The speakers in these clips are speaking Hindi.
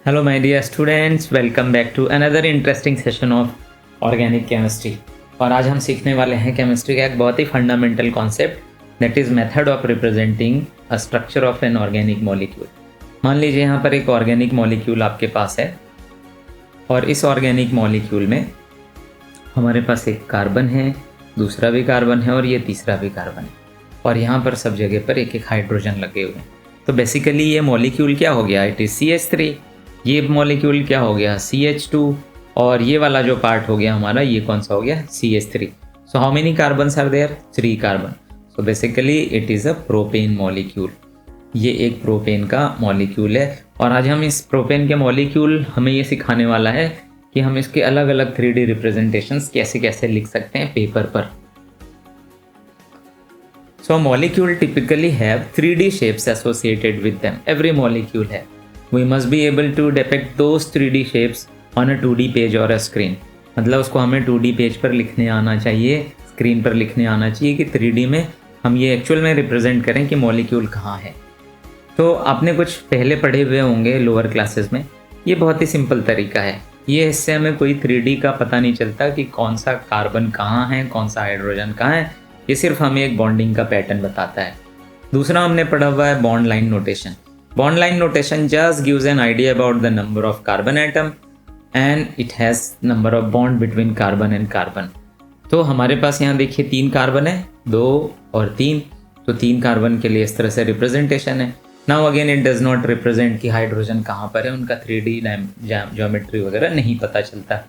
Hello my dear students, welcome back to another interesting session of organic chemistry. और आज हम सीखने वाले हैं केमिस्ट्री का एक बहुत ही fundamental concept, that is method of representing a structure of an organic molecule. मान लीजिए यहाँ पर एक ऑर्गेनिक मॉलिक्यूल आपके पास है और इस ऑर्गेनिक मॉलिक्यूल में हमारे पास एक कार्बन है, दूसरा भी कार्बन है और ये तीसरा भी कार्बन है, और यहाँ पर सब जगह पर एक एक हाइड्रोजन लगे हुए हैं। तो बेसिकली ये मॉलिक्यूल क्या हो गया? It is CH3। ये मॉलिक्यूल क्या हो गया? CH2। और ये वाला जो पार्ट हो गया हमारा, ये कौन सा हो गया? CH3। So how many carbons are there? 3 carbon. So basically it is a propane molecule. ये एक प्रोपेन का मॉलिक्यूल है। और आज हम इस प्रोपेन के मॉलिक्यूल हमें ये सिखाने वाला है कि हम इसके अलग अलग 3D रिप्रेजेंटेशंस कैसे कैसे लिख सकते हैं पेपर पर। So molecule typically have 3D shapes associated with them. Every molecule have. We must be able to depict those 3D shapes on a 2D page or a screen. मतलब उसको हमें 2D पेज पर लिखने आना चाहिए, स्क्रीन पर लिखने आना चाहिए कि 3D में हम ये एक्चुअल में रिप्रेजेंट करें कि मॉलिक्यूल कहाँ है। तो आपने कुछ पहले पढ़े हुए होंगे लोअर क्लासेस में। ये बहुत ही सिंपल तरीका है। ये इससे हमें कोई 3D का पता नहीं चलता कि कौन सा कार्बन कहाँ है, कौन सा हाइड्रोजन कहाँ है। ये सिर्फ हमें एक बॉन्डिंग का पैटर्न बताता है। दूसरा हमने पढ़ा हुआ है bond line notation. Bond line notation just gives an idea about the number of carbon atom and it has number of bond between carbon and carbon. तो हमारे पास यहाँ देखिए 3 कार्बन है, 2 और 3। तो 3 कार्बन के लिए इस तरह से रिप्रेजेंटेशन है। Now again it does not represent कि हाइड्रोजन कहाँ पर है, उनका 3D ज्योमेट्री वगैरह नहीं पता चलता।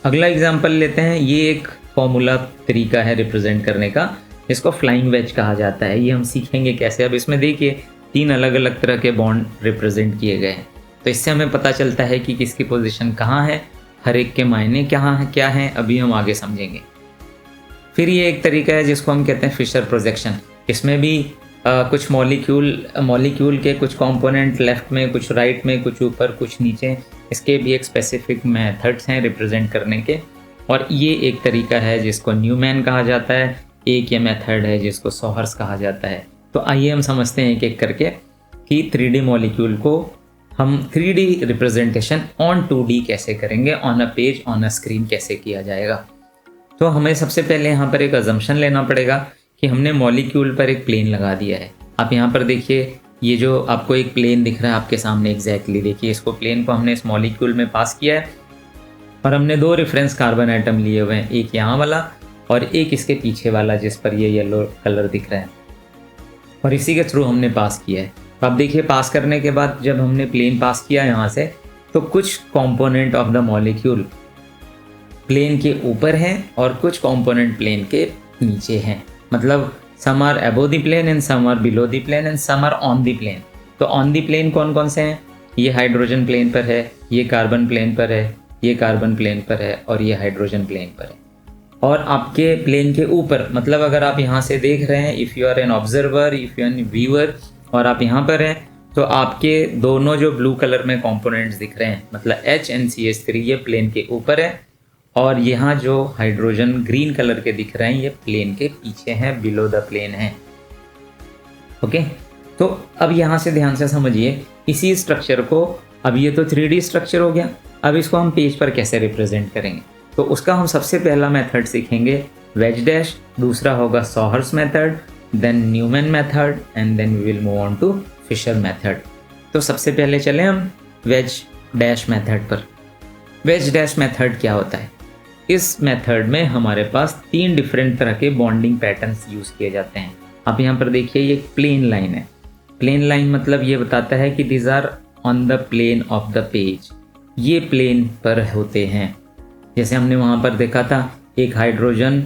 अगला एग्जाम्पल लेते हैं। ये एक फॉर्मूला तरीका है रिप्रेजेंट करने का, इसको फ्लाइंग वेज कहा जाता है। ये हम सीखेंगे कैसे। अब इसमें देखिए 3 अलग अलग तरह के बॉन्ड रिप्रेजेंट किए गए हैं। तो इससे हमें पता चलता है कि किसकी पोजीशन कहाँ है, हर एक के मायने क्या हैं, अभी हम आगे समझेंगे। फिर ये एक तरीका है जिसको हम कहते हैं फिशर प्रोजेक्शन। इसमें भी कुछ मॉलिक्यूल के कुछ कंपोनेंट लेफ्ट में, कुछ राइट में, कुछ ऊपर, कुछ नीचे, इसके भी एक स्पेसिफिक मेथड्स हैं रिप्रेजेंट करने के। और ये एक तरीका है जिसको न्यूमैन कहा जाता है, एक ये मेथड है जिसको सॉहर्स कहा जाता है। तो आइए हम समझते हैं एक एक करके कि 3D मॉलिक्यूल को हम 3D रिप्रेजेंटेशन ऑन 2D कैसे करेंगे, on a page, on a screen कैसे किया जाएगा। तो हमें सबसे पहले यहाँ पर एक अजम्पशन लेना पड़ेगा कि हमने मॉलिक्यूल पर एक प्लेन लगा दिया है। आप यहाँ पर देखिए, ये जो आपको एक प्लेन दिख रहा है आपके सामने एग्जैक्टली, देखिए इसको प्लेन को हमने इस मॉलिक्यूल में पास किया है और हमने 2 रेफरेंस कार्बन आइटम लिए हुए हैं, एक यहाँ वाला और एक इसके पीछे वाला जिस पर ये येलो कलर दिख रहा है, और इसी के थ्रू हमने पास किया है। तो आप देखिए पास करने के बाद जब हमने प्लेन पास किया यहाँ से, तो कुछ component of the molecule plane के ऊपर हैं और कुछ कंपोनेंट प्लेन के नीचे हैं। मतलब some are above the plane and some are below the plane and some are on the plane. तो ऑन द प्लेन कौन कौन से हैं? ये हाइड्रोजन प्लेन पर है, ये कार्बन प्लेन पर है, ये कार्बन प्लेन पर है और ये हाइड्रोजन प्लेन पर है। और आपके प्लेन के ऊपर, मतलब अगर आप यहाँ से देख रहे हैं, if you are an observer, if you are a viewer, और आप यहाँ पर हैं, तो आपके दोनों जो ब्लू कलर में कंपोनेंट्स दिख रहे हैं, मतलब H and CH3, ये प्लेन के ऊपर है, और यहाँ जो हाइड्रोजन ग्रीन कलर के दिख रहे हैं ये प्लेन के पीछे हैं, बिलो द प्लेन है। ओके, तो अब यहाँ से ध्यान से समझिए इसी स्ट्रक्चर को। अब ये तो 3D स्ट्रक्चर हो गया, अब इसको हम पेज पर कैसे रिप्रेजेंट करेंगे। तो उसका हम सबसे पहला मेथड सीखेंगे वेज डैश, दूसरा होगा sawhorse method, then Newman method and then we will move on to Fischer method. तो सबसे पहले चलें हम वेज डैश मेथड पर। वेज डैश मेथड क्या होता है? इस मेथड में हमारे पास 3 डिफरेंट तरह के बॉन्डिंग पैटर्न्स यूज़ किए जाते हैं। आप यहाँ पर देखिए ये एक प्लेन लाइन है। प्लेन लाइन मतलब ये बताता है कि these are on the plane of the page, ये प्लेन पर होते हैं। जैसे हमने वहाँ पर देखा था, एक हाइड्रोजन,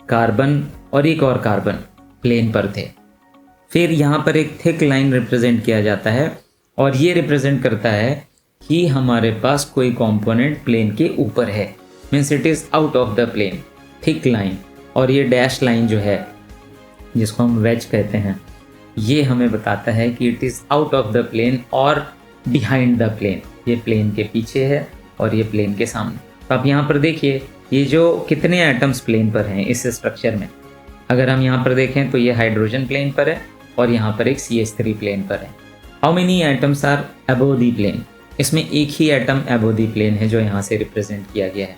कार्बन और एक और कार्बन प्लेन पर थे। फिर यहाँ पर एक थिक लाइन रिप्रेजेंट किया जाता है और ये रिप्रेजेंट करता है कि हमारे पास कोई कंपोनेंट प्लेन के ऊपर है, means it is out of the plane, thick line. और ये डैश लाइन जो है जिसको हम वेज कहते हैं, ये हमें बताता है कि it is out of the plane और बिहाइंड द प्लेन, ये प्लेन के पीछे है और ये प्लेन के सामने। तो आप यहाँ पर देखिए ये जो कितने एटम्स प्लेन पर हैं इस स्ट्रक्चर में, अगर हम यहाँ पर देखें तो ये हाइड्रोजन प्लेन पर है और यहाँ पर एक CH3 प्लेन पर है। How many atoms are above the plane, इसमें एक ही एटम अबव द प्लेन है जो यहाँ से रिप्रेजेंट किया गया है।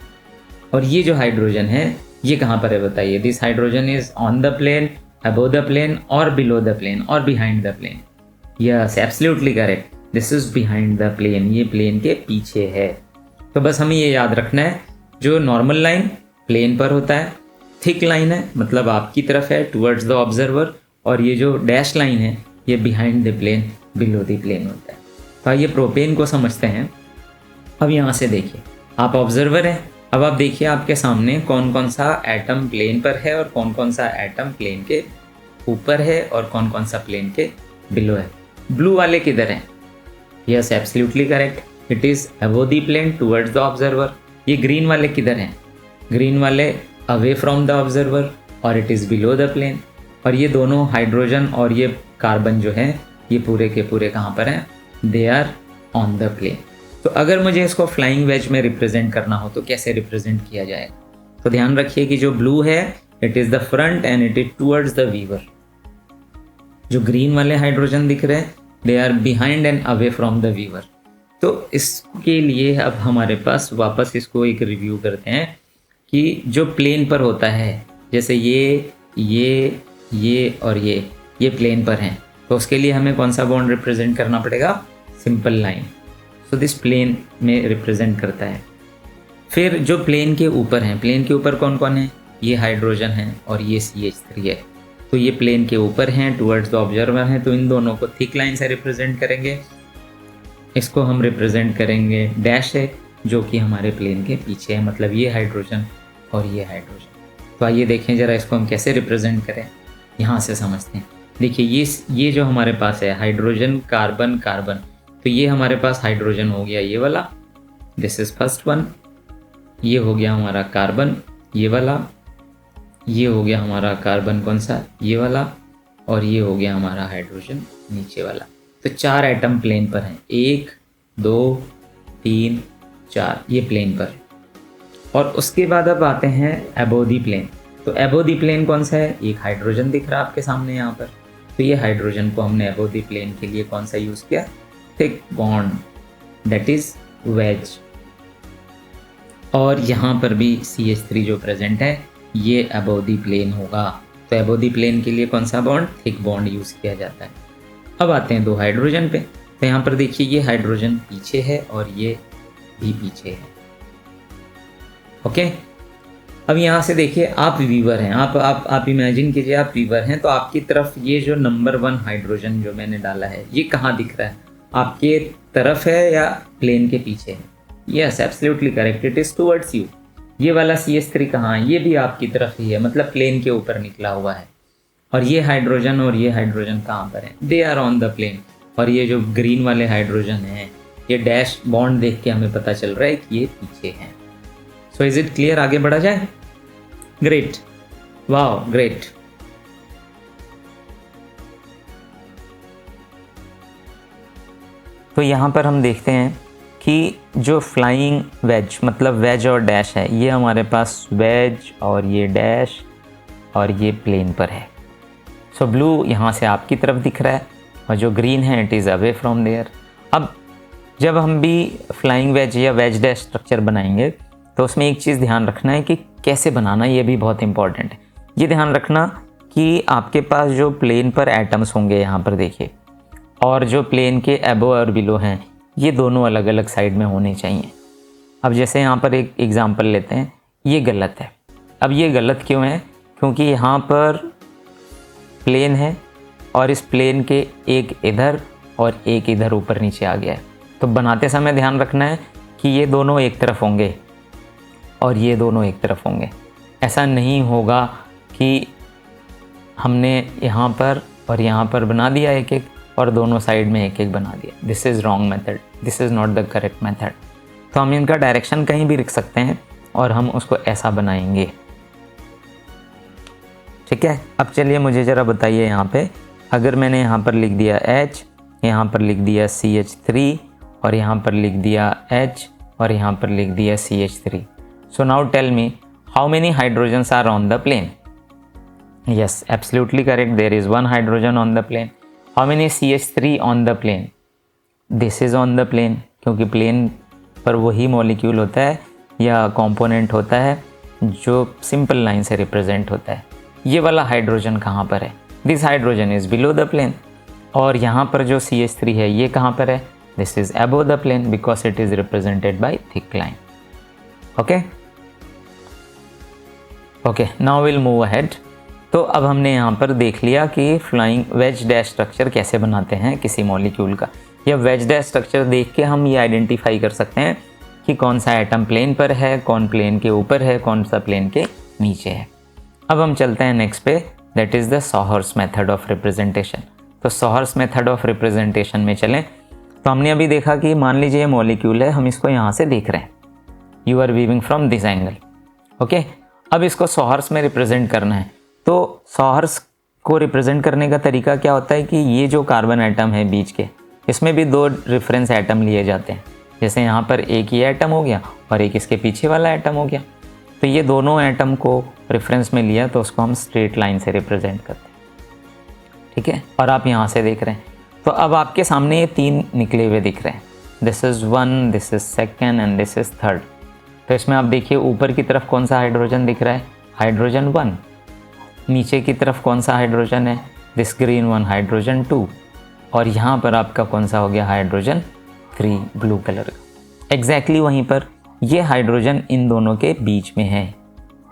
और ये जो हाइड्रोजन है ये कहाँ पर है बताइए, this hydrogen is on the plane, above the plane और बिलो द प्लेन और behind the plane. Yes absolutely correct, this is behind the plane, ये प्लेन के पीछे है। तो बस हमें ये याद रखना है, जो नॉर्मल लाइन प्लेन पर होता है, थिक लाइन है मतलब आपकी तरफ है टुवर्ड्स द ऑब्जर्वर, और ये जो डैश लाइन है ये behind the plane, below the plane होता है। तो आइए प्रोपेन को समझते हैं। अब यहाँ से देखिए, आप ऑब्जर्वर हैं, अब आप देखिए आपके सामने कौन कौन सा एटम प्लेन पर है और कौन कौन सा एटम प्लेन के ऊपर है और कौन कौन सा प्लेन के बिलो है। ब्लू वाले किधर हैं? Yes absolutely correct, it is above the plane towards the observer. ये ग्रीन वाले किधर हैं? ग्रीन वाले अवे फ्रॉम द ऑब्जर्वर और it is below the plane. और ये दोनों हाइड्रोजन और ये कार्बन जो हैं ये पूरे के पूरे कहाँ पर हैं? They are on the plane. तो अगर मुझे इसको फ्लाइंग वेज में रिप्रेजेंट करना हो तो कैसे रिप्रेजेंट किया जाएगा? तो ध्यान रखिए कि जो ब्लू है it is the front and it is towards the viewer. जो ग्रीन वाले हाइड्रोजन दिख रहे हैं they are behind and away from the viewer. तो इसके लिए अब हमारे पास वापस इसको एक रिव्यू करते हैं कि जो प्लेन पर होता है, जैसे ये और ये प्लेन पर हैं, तो उसके लिए हमें कौन सा बॉन्ड रिप्रेजेंट करना पड़ेगा? Simple line. So this plane में रिप्रेजेंट करता है। फिर जो प्लेन के ऊपर हैं, प्लेन के ऊपर कौन कौन है? ये हाइड्रोजन है और ये CH3 है। तो ये प्लेन के ऊपर हैं, टुवर्ड्स द ऑब्जर्वर हैं, तो इन दोनों को थिक लाइन से रिप्रेजेंट करेंगे। इसको हम रिप्रेजेंट करेंगे डैश है जो कि हमारे प्लेन के पीछे है, मतलब ये हाइड्रोजन और ये हाइड्रोजन। तो आइए देखें ज़रा इसको हम कैसे रिप्रेजेंट करें, यहाँ से समझते हैं। देखिए ये जो हमारे पास है हाइड्रोजन कार्बन कार्बन, तो ये हमारे पास हाइड्रोजन हो गया ये वाला, दिस इज़ फर्स्ट वन। ये हो गया हमारा कार्बन ये वाला, ये हो गया हमारा कार्बन कौन सा? ये वाला, और ये हो गया हमारा हाइड्रोजन नीचे वाला। तो 4 एटम प्लेन पर हैं, 1 2 3 4, ये प्लेन पर। और उसके बाद अब आते हैं अबव द प्लेन। तो अबव द प्लेन कौन सा है? एक हाइड्रोजन दिख रहा है आपके सामने यहाँ पर। तो ये हाइड्रोजन को हमने अबव द प्लेन के लिए कौन सा यूज़ किया? Thick bond, that is wedge. और यहाँ पर भी CH3 जो प्रेजेंट है ये अबव द प्लेन होगा। तो अबव द प्लेन के लिए कौन सा बॉन्ड? थिक बॉन्ड यूज़ किया जाता है। अब आते हैं 2 हाइड्रोजन पे। तो यहाँ पर देखिए ये हाइड्रोजन पीछे है और ये भी पीछे है। ओके, अब यहाँ से देखिए आप वीवर हैं, आप इमेजिन कीजिए आप वीवर हैं, तो आपकी तरफ ये जो नंबर 1 हाइड्रोजन जो मैंने डाला है ये कहाँ दिख रहा है? आपके तरफ है या प्लेन के पीछे है? Yes absolutely correct, it is towards you. ये वाला CH3 कहाँ है? ये भी आपकी तरफ ही है, मतलब प्लेन के ऊपर निकला हुआ है। और ये हाइड्रोजन और ये हाइड्रोजन कहाँ पर हैं? They are on the plane. और ये जो ग्रीन वाले हाइड्रोजन हैं ये डैश बॉन्ड देख के हमें पता चल रहा है कि ये पीछे हैं। So is it clear? आगे बढ़ा जाए? Great, wow great. तो यहाँ पर हम देखते हैं कि जो फ्लाइंग वेज मतलब वेज और डैश है, ये हमारे पास वेज और ये डैश और ये प्लेन पर है। सो ब्लू यहाँ से आपकी तरफ दिख रहा है और जो ग्रीन है it is away from there. अब जब हम भी फ्लाइंग वेज या वेज डैश स्ट्रक्चर बनाएंगे तो उसमें एक चीज़ ध्यान रखना है कि कैसे बनाना, ये भी बहुत इंपॉर्टेंट है। ये ध्यान रखना कि आपके पास जो प्लेन पर एटम्स होंगे यहाँ पर देखिए, और जो प्लेन के अबव और बिलो हैं ये दोनों अलग अलग साइड में होने चाहिए। अब जैसे यहाँ पर एक एग्जांपल लेते हैं, ये गलत है। अब ये गलत क्यों है? क्योंकि यहाँ पर प्लेन है और इस प्लेन के एक इधर और एक इधर ऊपर नीचे आ गया है। तो बनाते समय ध्यान रखना है कि ये दोनों एक तरफ होंगे और ये दोनों एक तरफ होंगे। ऐसा नहीं होगा कि हमने यहाँ पर और यहाँ पर बना दिया एक एक और दोनों साइड में एक एक बना दिया। This is wrong method, this is not the correct method. तो हम इनका डायरेक्शन कहीं भी लिख सकते हैं और हम उसको ऐसा बनाएंगे। ठीक है, अब चलिए मुझे ज़रा बताइए यहाँ पे, अगर मैंने यहाँ पर लिख दिया H, यहाँ पर लिख दिया CH3 और यहाँ पर लिख दिया H और यहाँ पर लिख दिया CH3। So now tell me how many hydrogens are on the plane? Yes, absolutely correct. There is one hydrogen on the plane. How many CH3 on the plane? This is on the plane, क्योंकि प्लेन पर वही मॉलिक्यूल होता है या कंपोनेंट होता है जो सिंपल लाइन से रिप्रेजेंट होता है। ये वाला हाइड्रोजन कहाँ पर है? This hydrogen is below the plane. और यहाँ पर जो CH3 है ये कहाँ पर है? This is above the plane because it is represented by thick line. Okay, now will move ahead. तो अब हमने यहाँ पर देख लिया कि फ्लाइंग वेज डैश स्ट्रक्चर कैसे बनाते हैं किसी मॉलिक्यूल का, या वेज डैश स्ट्रक्चर देख के हम ये आइडेंटिफाई कर सकते हैं कि कौन सा एटम प्लेन पर है, कौन प्लेन के ऊपर है, कौन सा प्लेन के नीचे है। अब हम चलते हैं नेक्स्ट पे, that is the सॉहर्स method of representation. तो सॉहर्स मेथड ऑफ रिप्रेजेंटेशन में चलें तो हमने अभी देखा कि मान लीजिए ये मॉलिक्यूल है, हम इसको यहाँ से देख रहे हैं, you are viewing from this angle. Okay, अब इसको सॉहर्स में रिप्रेजेंट करना है। तो सॉहर्स को रिप्रेजेंट करने का तरीका क्या होता है कि ये जो कार्बन एटम है बीच के, इसमें भी 2 रेफरेंस एटम लिए जाते हैं। जैसे यहाँ पर एक ये एटम हो गया और एक इसके पीछे वाला एटम हो गया। तो ये दोनों एटम को रेफरेंस में लिया तो उसको हम स्ट्रेट लाइन से रिप्रेजेंट करते हैं। ठीक है, और आप यहाँ से देख रहे हैं तो अब आपके सामने ये 3 निकले हुए दिख रहे हैं। This is 1, this is 2 and this is 3। तो इसमें आप देखिए ऊपर की तरफ कौन सा हाइड्रोजन दिख रहा है? हाइड्रोजन 1। नीचे की तरफ कौन सा हाइड्रोजन है? This green 1, hydrogen 2। और यहाँ पर आपका कौन सा हो गया? हाइड्रोजन 3, ब्लू कलर का। एग्जैक्टली वहीं पर ये हाइड्रोजन इन दोनों के बीच में है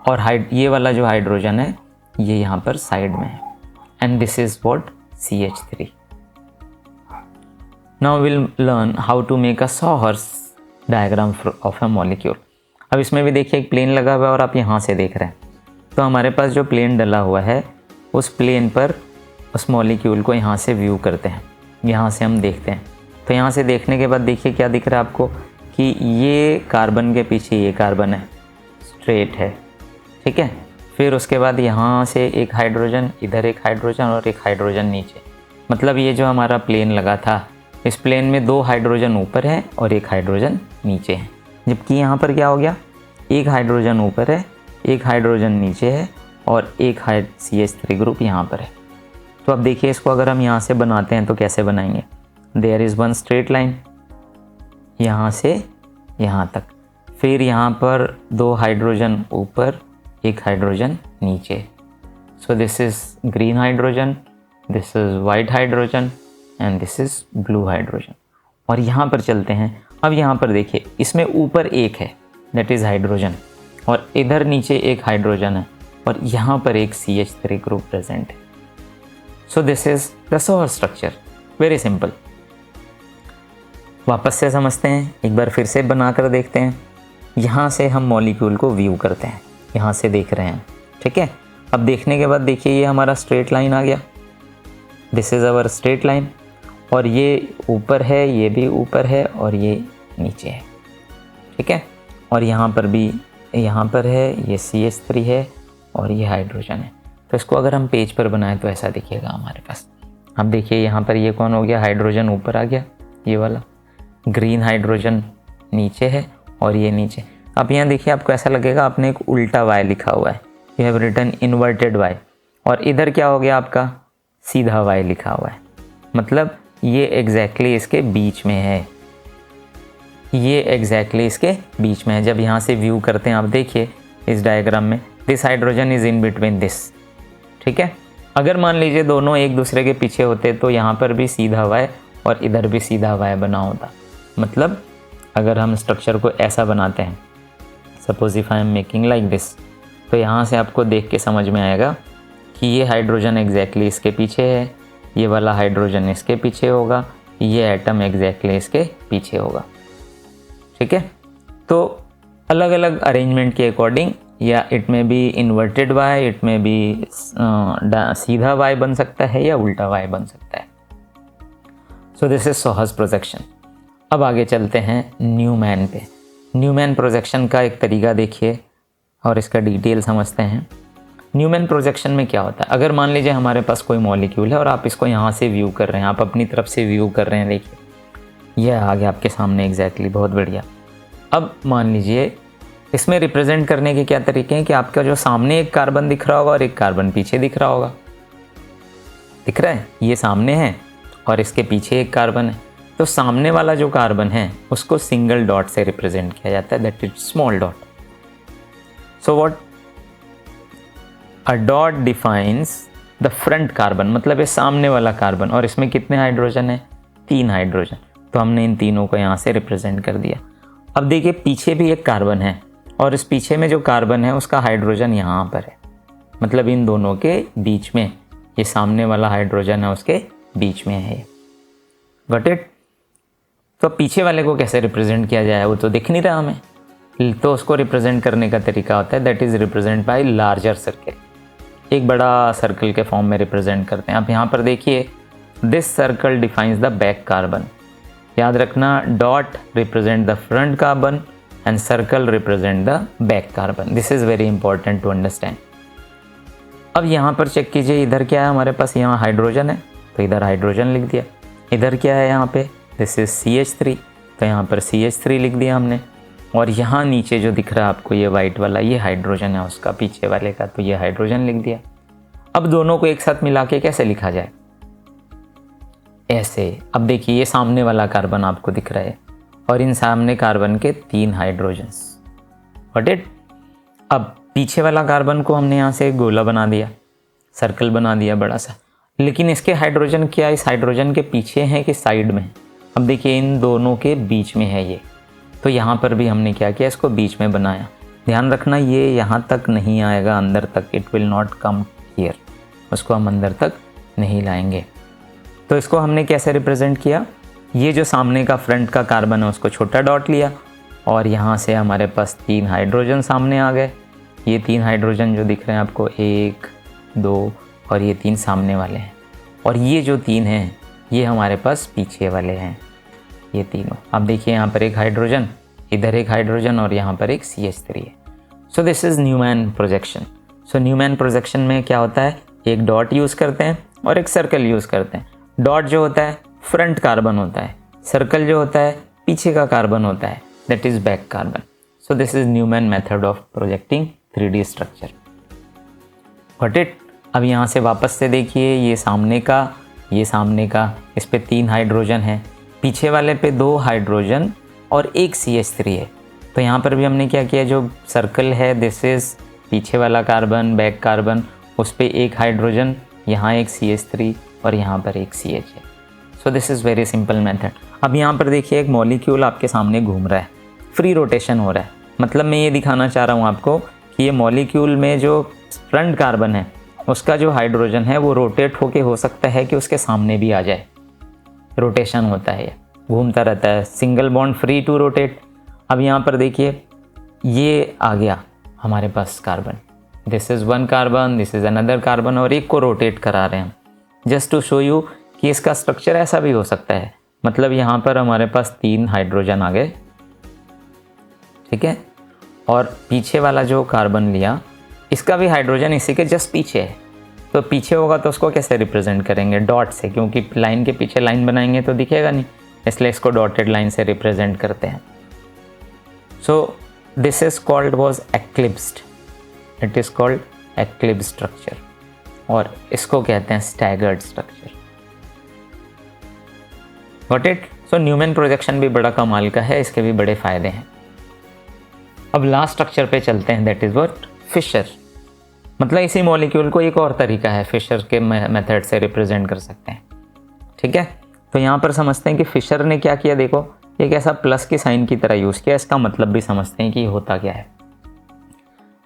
और ये वाला जो हाइड्रोजन है ये यहाँ पर साइड में है। And this is what? CH3। Now will learn how to make a sawhorse diagram of a molecule. अब इसमें भी देखिए एक प्लेन लगा हुआ है और आप यहाँ से देख रहे हैं। तो हमारे पास जो प्लेन डला हुआ है उस प्लेन पर उस मॉलिक्यूल को यहाँ से व्यू करते हैं, यहाँ से हम देखते हैं। तो यहाँ से देखने के बाद देखिए क्या दिख रहा है आपको कि ये कार्बन के पीछे ये कार्बन है, स्ट्रेट है। ठीक है, फिर उसके बाद यहाँ से एक हाइड्रोजन, इधर एक हाइड्रोजन और एक हाइड्रोजन नीचे। मतलब ये जो हमारा प्लेन लगा था, इस प्लेन में 2 हाइड्रोजन ऊपर है और एक हाइड्रोजन नीचे है। जबकि यहाँ पर क्या हो गया? एक हाइड्रोजन ऊपर है, एक हाइड्रोजन नीचे है और एक CH3 ग्रुप यहाँ पर है। तो अब देखिए इसको अगर हम यहाँ से बनाते हैं तो कैसे बनाएंगे? देयर इज़ 1 स्ट्रेट लाइन यहाँ से यहाँ तक, फिर यहाँ पर 2 हाइड्रोजन ऊपर, एक हाइड्रोजन नीचे। सो this is green hydrogen, this is white hydrogen and this is blue hydrogen. और यहाँ पर चलते हैं। अब यहाँ पर देखिए इसमें ऊपर एक है, दैट इज़ हाइड्रोजन, और इधर नीचे एक हाइड्रोजन है और यहाँ पर एक CH3 ग्रुप प्रेजेंट है। So this is the sawhorse structure, very simple. वापस से समझते हैं, एक बार फिर से बनाकर देखते हैं। यहाँ से हम मॉलिक्यूल को व्यू करते हैं, यहाँ से देख रहे हैं। ठीक है, अब देखने के बाद देखिए ये हमारा स्ट्रेट लाइन आ गया, this is hour straight line. और ये ऊपर है, ये भी ऊपर है और ये नीचे है। ठीक है, और यहाँ पर भी, यहाँ पर है, ये CH3 है और ये हाइड्रोजन है। तो इसको अगर हम पेज पर बनाएं तो ऐसा दिखेगा हमारे पास। अब देखिए यहाँ पर ये कौन हो गया? हाइड्रोजन ऊपर आ गया, ये वाला। ग्रीन हाइड्रोजन नीचे है और ये नीचे। अब यहाँ देखिए आपको ऐसा लगेगा आपने एक उल्टा Y लिखा हुआ है, you have written inverted Y। और इधर क्या हो गया आपका? सीधा Y लिखा हुआ है। मतलब ये एग्जैक्टली इसके बीच में है, ये एग्जैक्टली इसके बीच में है। जब यहाँ से व्यू करते हैं आप देखिए इस डायग्राम में, this hydrogen is in between this. ठीक है, अगर मान लीजिए दोनों एक दूसरे के पीछे होते तो यहाँ पर भी सीधा Y और इधर भी सीधा Y बना होता। मतलब अगर हम स्ट्रक्चर को ऐसा बनाते हैं, suppose if I am making like this, तो यहाँ से आपको देख के समझ में आएगा कि ये हाइड्रोजन एग्जैक्टली इसके पीछे है, ये वाला हाइड्रोजन इसके पीछे होगा, ये एटम एग्जैक्टली इसके पीछे होगा। ठीक है, तो अलग अलग अरेंजमेंट के अकॉर्डिंग, या इट में बी इन्वर्टेड Y, इट में भी सीधा Y बन सकता है या उल्टा Y बन सकता है। So this is सॉहर्स projection. अब आगे चलते हैं न्यूमैन पे। न्यूमैन प्रोजेक्शन का एक तरीका देखिए और इसका डिटेल समझते हैं। न्यूमैन प्रोजेक्शन में क्या होता है? अगर मान लीजिए हमारे पास कोई मॉलिक्यूल है और आप इसको यहाँ से व्यू कर रहे हैं, आप अपनी तरफ से व्यू कर रहे हैं, देखिए यह आ गया आपके सामने एग्जैक्टली, बहुत बढ़िया। अब मान लीजिए इसमें रिप्रेजेंट करने के क्या तरीके हैं कि आपका जो सामने एक कार्बन दिख रहा होगा और एक कार्बन पीछे दिख रहा होगा। दिख रहा है, ये सामने है और इसके पीछे एक कार्बन है। तो सामने वाला जो कार्बन है उसको सिंगल डॉट से रिप्रेजेंट किया जाता है, that is small dot. So what a dot defines the front carbon, मतलब ये सामने वाला कार्बन, और इसमें कितने हाइड्रोजन है? 3 हाइड्रोजन. तो हमने इन तीनों को यहाँ से रिप्रेजेंट कर दिया. अब देखिए पीछे भी एक कार्बन है और इस पीछे में जो कार्बन है उसका हाइड्रोजन यहाँ पर है, मतलब इन दोनों के बीच में, ये सामने वाला हाइड्रोजन है उसके बीच में है. Got it? तो पीछे वाले को कैसे रिप्रेजेंट किया जाए, वो तो दिख नहीं रहा हमें, तो उसको रिप्रेजेंट करने का तरीका होता है that is represent by larger circle. एक बड़ा सर्कल के फॉर्म में रिप्रेजेंट करते हैं. आप यहाँ पर देखिए, this circle defines the back carbon. याद रखना, dot represent the front carbon and circle represent the back carbon. This is very important to understand. अब यहाँ पर चेक कीजिए, इधर क्या है हमारे पास? यहाँ हाइड्रोजन है तो इधर हाइड्रोजन लिख दिया. इधर क्या है यहाँ पे? दिस इज CH3, तो यहाँ पर CH3 लिख दिया हमने. और यहाँ नीचे जो दिख रहा है आपको ये वाइट वाला, ये हाइड्रोजन है उसका पीछे वाले का, तो ये हाइड्रोजन लिख दिया. अब दोनों को एक साथ मिला के कैसे लिखा जाए? ऐसे. अब देखिए ये सामने वाला कार्बन आपको दिख रहा है और इन सामने कार्बन के 3 हाइड्रोजन्स. Got it? अब पीछे वाला कार्बन को हमने यहाँ से गोला बना दिया, सर्कल बना दिया बड़ा सा. लेकिन इसके हाइड्रोजन क्या इस हाइड्रोजन के पीछे हैं कि साइड में? अब देखिए इन दोनों के बीच में है ये, तो यहाँ पर भी हमने क्या किया? इसको बीच में बनाया. ध्यान रखना ये यहाँ तक नहीं आएगा, अंदर तक. It will not come here, उसको हम अंदर तक नहीं लाएंगे. तो इसको हमने कैसे रिप्रेजेंट किया? ये जो सामने का फ्रंट का कार्बन है उसको छोटा डॉट लिया और यहाँ से हमारे पास 3 हाइड्रोजन सामने आ गए. ये 3 हाइड्रोजन जो दिख रहे हैं आपको, 1, 2 और ये 3 सामने वाले हैं. और ये जो 3 हैं ये हमारे पास पीछे वाले हैं, ये तीनों. अब देखिए यहाँ पर एक हाइड्रोजन, इधर एक हाइड्रोजन और यहाँ पर एक CH3 है. So this is Newman projection. So Newman projection में क्या होता है? एक डॉट यूज़ करते हैं और एक सर्कल यूज़ करते हैं. डॉट जो होता है फ्रंट कार्बन होता है, सर्कल जो होता है पीछे का कार्बन होता है, that is back carbon. So this is Newman method of projecting 3D structure. Got it? अब यहाँ से वापस से देखिए, ये सामने का, इस पे 3 हाइड्रोजन है, पीछे वाले पे 2 हाइड्रोजन और एक CH3 है. तो यहाँ पर भी हमने क्या किया? जो सर्कल है दिस इज़ पीछे वाला कार्बन, बैक कार्बन, उस पे एक हाइड्रोजन, यहाँ एक CH3 और यहाँ पर एक CH है. So this is very simple method. अब यहाँ पर देखिए एक मॉलिक्यूल आपके सामने घूम रहा है, फ्री रोटेशन हो रहा है. मतलब मैं ये दिखाना चाह रहा हूँ आपको कि ये मॉलिक्यूल में जो फ्रंट कार्बन है उसका जो हाइड्रोजन है वो रोटेट होके हो सकता है कि उसके सामने भी आ जाए. रोटेशन होता है, ये घूमता रहता है. Single bond free to rotate. अब यहाँ पर देखिए ये आ गया हमारे पास carbon, this is 1 carbon, this is another carbon, और एक को रोटेट करा रहे हैं जस्ट टू शो यू कि इसका स्ट्रक्चर ऐसा भी हो सकता है. मतलब यहाँ पर हमारे पास 3 हाइड्रोजन आ गए, ठीक है, और पीछे वाला जो कार्बन लिया इसका भी हाइड्रोजन इसी के जस्ट पीछे है. तो पीछे होगा तो उसको कैसे रिप्रेजेंट करेंगे? डॉट से, क्योंकि लाइन के पीछे लाइन बनाएंगे तो दिखेगा नहीं, इसलिए इसको डॉटेड लाइन से रिप्रेजेंट करते हैं. So this is called was eclipsed. It is called eclipse structure, और इसको कहते हैं staggered structure. Got it? So Newman projection भी बड़ा कमाल का है, इसके भी बड़े फ़ायदे हैं. अब लास्ट स्ट्रक्चर पे चलते हैं, दैट इज़ व्हाट? फिशर. मतलब इसी मॉलिक्यूल को एक और तरीका है, फिशर के मेथड से रिप्रेजेंट कर सकते हैं. ठीक है, तो यहाँ पर समझते हैं कि फिशर ने क्या किया. देखो एक ऐसा प्लस की साइन की तरह यूज़ किया, इसका मतलब भी समझते हैं कि होता क्या है.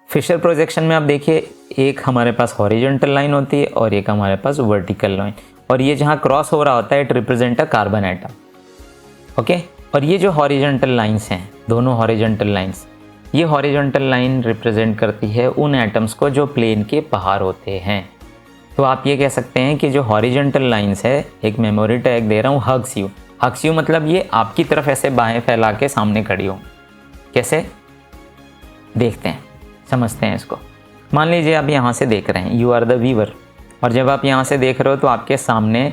फिशर प्रोजेक्शन में आप देखिए एक हमारे पास हॉरिजॉन्टल लाइन होती है और एक हमारे पास वर्टिकल लाइन, और ये जहाँ क्रॉस हो रहा होता है it represent a carbon atom. Okay, और ये जो हॉरिजॉन्टल लाइंस हैं, दोनों हॉरिजॉन्टल लाइंस, ये हॉरिजॉन्टल लाइन रिप्रेजेंट करती है उन एटम्स को जो प्लेन के बाहर होते हैं. तो आप ये कह सकते हैं कि जो हॉरिजॉन्टल लाइंस है, एक मेमोरी टैग दे रहा हूँ, हग्स यू. हग्स यू मतलब ये आपकी तरफ ऐसे बाहें फैला के सामने खड़ी हो. कैसे देखते हैं, समझते हैं इसको. मान लीजिए आप यहाँ से देख रहे हैं, यू आर द व्यूअर, और जब आप यहाँ से देख रहे हो तो आपके सामने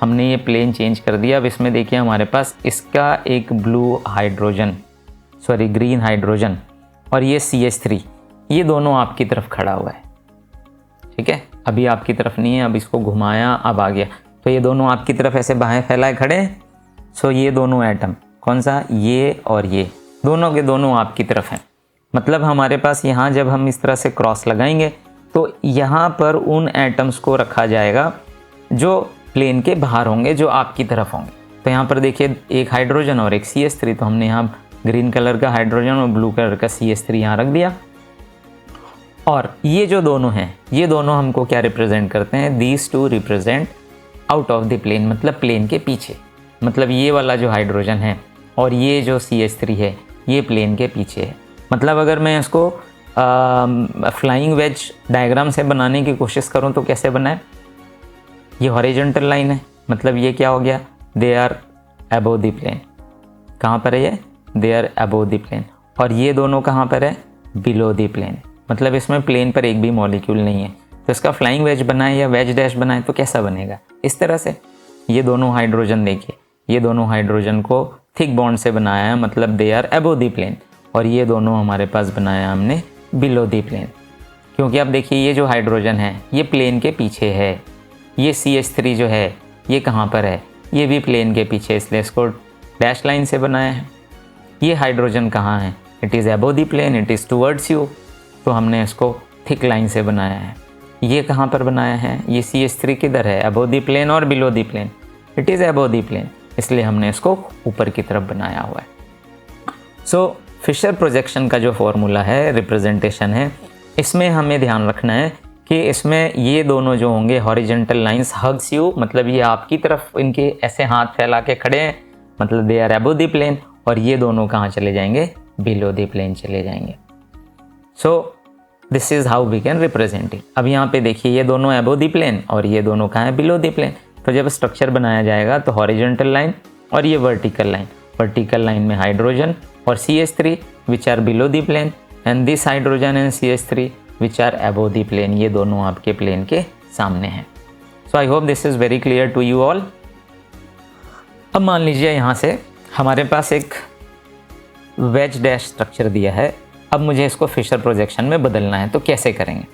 हमने ये प्लेन चेंज कर दिया. अब इसमें देखिए हमारे पास इसका एक ग्रीन हाइड्रोजन और ये CH3, ये दोनों आपकी तरफ खड़ा हुआ है. ठीक है, अभी आपकी तरफ नहीं है, अब इसको घुमाया, अब आ गया, तो ये दोनों आपकी तरफ ऐसे बाहें फैलाए खड़े हैं. सो ये दोनों एटम, कौन सा, ये और ये, दोनों के दोनों आपकी तरफ हैं। मतलब हमारे पास यहाँ जब हम इस तरह से क्रॉस लगाएंगे तो यहाँ पर उन एटम्स को रखा जाएगा जो प्लेन के बाहर होंगे, जो आपकी तरफ होंगे। तो यहाँ पर देखिए एक हाइड्रोजन और एक CH3, तो हमने यहाँ ग्रीन कलर का हाइड्रोजन और ब्लू कलर का CH3 यहाँ रख दिया। और ये जो दोनों हैं, ये दोनों हमको क्या रिप्रेजेंट करते हैं, these two represent out of the plane, मतलब प्लेन के पीछे। मतलब ये वाला जो हाइड्रोजन है और ये जो CH3 है ये प्लेन के पीछे है। मतलब अगर मैं इसको फ्लाइंग वेज डायग्राम से बनाने की कोशिश करूं तो कैसे बनाए, ये हॉरिजॉन्टल लाइन है, मतलब ये क्या हो गया, they are above the plane. कहाँ पर है ये, they are above the plane. और ये दोनों कहाँ पर है, बिलो द प्लेन, मतलब इसमें प्लेन पर एक भी मॉलिक्यूल नहीं है। तो इसका फ्लाइंग वेज बनाए या वेज डैश बनाए तो कैसा बनेगा, इस तरह से। ये दोनों हाइड्रोजन देखिए, ये दोनों हाइड्रोजन को थिक बॉन्ड से बनाया है, मतलब they are above the plane. और ये दोनों हमारे पास बनाया हमने बिलो द प्लेन, क्योंकि अब देखिए ये जो हाइड्रोजन है ये प्लेन के पीछे है। ये CH3 जो है ये कहाँ पर है, ये भी प्लेन के पीछे, इसलिए इसको डैश लाइन से बनाया है। ये हाइड्रोजन कहाँ है, it is above the plane, it is towards you, तो हमने इसको थिक लाइन से बनाया है। ये कहाँ पर बनाया है, ये CH3 किधर है, अबोव द प्लेन और below the plane, it is above the plane, इसलिए हमने इसको ऊपर की तरफ बनाया हुआ है। सो फिशर प्रोजेक्शन का जो फॉर्मूला है, रिप्रेजेंटेशन है, इसमें हमें ध्यान रखना है कि इसमें ये दोनों जो होंगे हॉरिजॉन्टल लाइंस हग्स यू, मतलब ये आपकी तरफ इनके ऐसे हाथ फैला के खड़े हैं, मतलब they are above the plane. और ये दोनों कहाँ चले जाएंगे, बिलो द प्लेन चले जाएंगे। So this is how we can represent it. अब यहाँ पे देखिए ये दोनों अबोव द प्लेन और ये दोनों कहाँ है, बिलो द प्लेन। तो जब स्ट्रक्चर बनाया जाएगा तो हॉरिजॉन्टल लाइन और ये वर्टिकल लाइन, वर्टिकल लाइन में हाइड्रोजन और CH3 which are below the plane, and this hydrogen and CH3 which are above the plane, ये दोनों आपके प्लेन के सामने हैं। So I hope this is very clear to you all. अब मान लीजिए यहाँ से हमारे पास एक वेज डैश स्ट्रक्चर दिया है, अब मुझे इसको फिशर प्रोजेक्शन में बदलना है, तो कैसे करेंगे।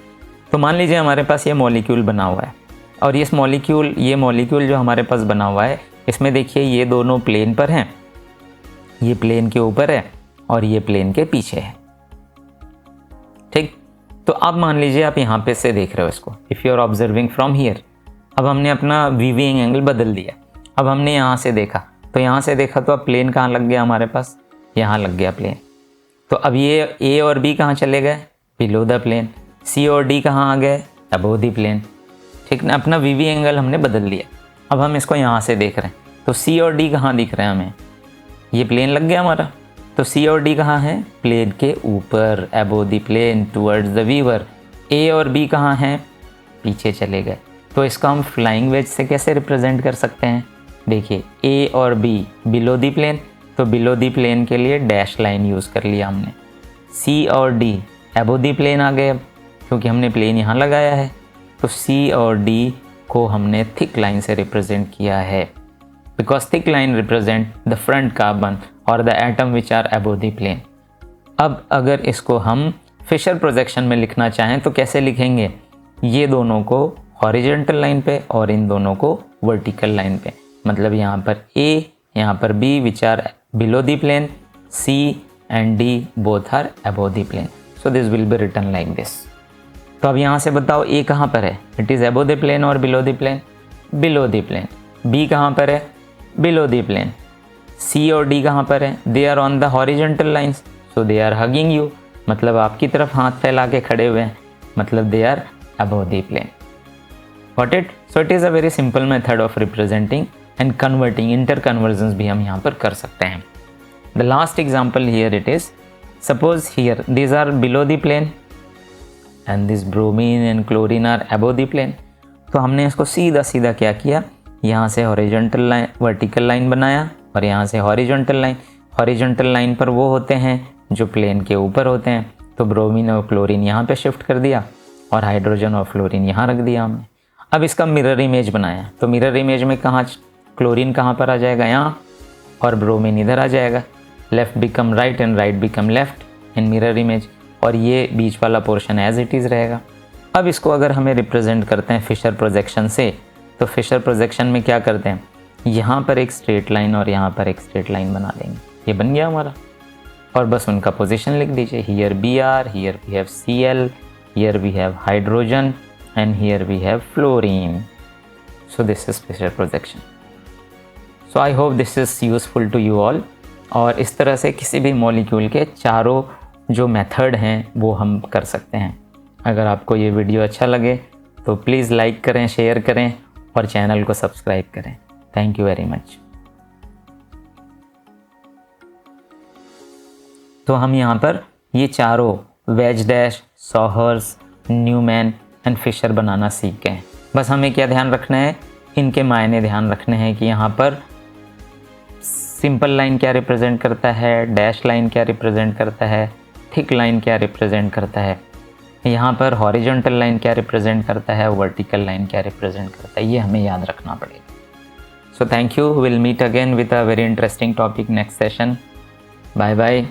तो मान लीजिए हमारे पास ये मॉलिक्यूल बना हुआ है और ये मॉलिक्यूल जो हमारे पास बना हुआ है इसमें देखिए ये दोनों प्लेन पर हैं, ये प्लेन के ऊपर है और ये प्लेन के पीछे है, ठीक। तो अब मान लीजिए आप यहाँ पे से देख रहे हो इसको, if you are observing from here. अब हमने अपना वीविंग एंगल बदल दिया। अब हमने यहाँ से देखा, तो यहाँ से देखा तो अब प्लेन कहाँ लग गया हमारे पास, यहाँ लग गया प्लेन। तो अब ये A और B कहाँ चले गए, बिलो द प्लेन। C और D कहाँ आ गए, अबोव द प्लेन, ठीक ना। अपना वीवी एंगल हमने बदल लिया। अब हम इसको यहाँ से देख रहे हैं तो C और D कहाँ दिख रहे हैं हमें, ये प्लेन लग गया हमारा। तो C और D कहाँ है, प्लेन के ऊपर, above the plane towards the viewer. A और B कहाँ हैं, पीछे चले गए। तो इसका हम फ्लाइंग वेज से कैसे रिप्रेजेंट कर सकते हैं, देखिए A और B बिलो द प्लेन, तो बिलो द प्लेन के लिए डैश लाइन यूज़ कर लिया हमने। C और D अबोव द प्लेन आ गए अब, क्योंकि हमने प्लेन यहाँ लगाया है। तो C और D को हमने थिक लाइन से रिप्रेजेंट किया है, because thick line represent the front carbon और the atom which are above the plane. अब अगर इसको हम फिशर प्रोजेक्शन में लिखना चाहें तो कैसे लिखेंगे, ये दोनों को हॉरिजॉन्टल लाइन पे और इन दोनों को वर्टिकल लाइन पे, मतलब यहाँ पर A, यहाँ पर B which are below the plane, C and D both are above the plane. So this will be written like this. तो अब यहाँ से बताओ A कहाँ पर है, it is above the plane और below the plane, below the plane. B कहाँ पर है, बिलो द प्लेन। C और D कहाँ पर है, they are on the horizontal lines, so they are hugging you, मतलब आपकी तरफ हाथ फैला के खड़े हुए हैं, मतलब they are above the plane. Got it? So it is a very simple method of representing and converting, interconversions भी हम यहाँ पर कर सकते हैं। The last example here it is, suppose here these are below the plane and this bromine and chlorine are above the plane। तो हमने इसको सीधा सीधा क्या किया, यहाँ से हॉरिजॉन्टल लाइन, वर्टिकल लाइन बनाया और यहाँ से हॉरिजॉन्टल लाइन। हॉरिजॉन्टल लाइन पर वो होते हैं जो प्लेन के ऊपर होते हैं, तो ब्रोमीन और क्लोरीन यहाँ पे शिफ्ट कर दिया और हाइड्रोजन और फ्लोरीन यहाँ रख दिया हमने। अब इसका मिरर इमेज बनाया, तो मिरर इमेज में कहाँ क्लोरीन कहाँ पर आ जाएगा, यहाँ, और ब्रोमीन इधर आ जाएगा। Left become right and right become left in mirror image, और ये बीच वाला पोर्शन एज इट इज़ रहेगा। अब इसको अगर हमें रिप्रेजेंट करते हैं फिशर प्रोजेक्शन से, तो फिशर प्रोजेक्शन में क्या करते हैं, यहाँ पर एक स्ट्रेट लाइन और यहाँ पर एक स्ट्रेट लाइन बना देंगे, ये बन गया हमारा। और बस उनका पोजीशन लिख दीजिए, here Br, here we have Cl, here we have hydrogen and here we have fluorine. So this is pressure projection. So I hope this is useful to you all. और इस तरह से किसी भी मॉलिक्यूल के चारों जो मेथड हैं वो हम कर सकते हैं। अगर आपको ये वीडियो अच्छा लगे तो प्लीज़ लाइक करें, शेयर करें और चैनल को सब्सक्राइब करें। Thank you very much. तो हम यहाँ पर ये चारों wedge dash, sawhorse, Newman and Fischer बनाना सीख गए। बस हमें क्या ध्यान रखना है, इनके मायने ध्यान रखने हैं कि यहाँ पर सिंपल लाइन क्या रिप्रेजेंट करता है, डैश लाइन क्या रिप्रेजेंट करता है, थिक लाइन क्या रिप्रेजेंट करता है, यहाँ पर हॉरिजॉन्टल लाइन क्या रिप्रेजेंट करता है, वर्टिकल लाइन क्या रिप्रेजेंट करता है, ये हमें याद रखना पड़ेगा। So thank you, will meet again with a very interesting topic next session. Bye bye.